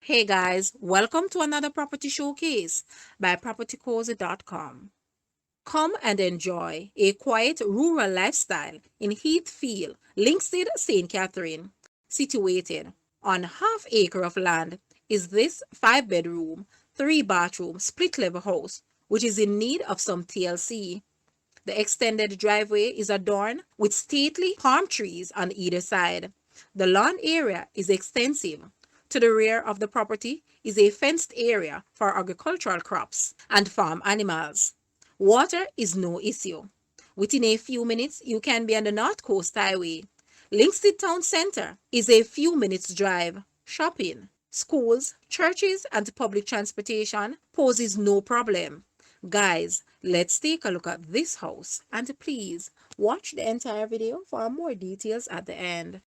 Hey guys, welcome to another property showcase by propertycozy.com. Come and enjoy a quiet rural lifestyle in Heathfield, Linstead, St. Catherine. Situated on half acre of land is this 5 bedroom, 3 bathroom split level house, which is in need of some TLC. The extended driveway is adorned with stately palm trees on either side. The lawn area is extensive. To the rear of the property is a fenced area for agricultural crops and farm animals. Water is no issue. Within a few minutes, you can be on the North Coast Highway. Linksted Town Center is a few minutes drive. Shopping, schools, churches, and public transportation poses no problem. Guys, let's take a look at this house and please watch the entire video for more details at the end.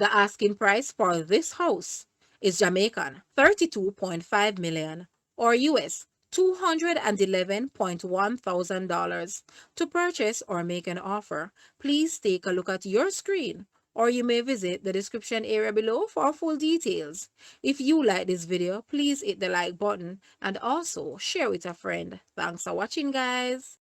The asking price for this house is Jamaican 32.5 million or US $211.1 thousand. To purchase or make an offer, please take a look at your screen or you may visit the description area below for full details. If you like this video, please hit the like button and also share with a friend. Thanks for watching, guys.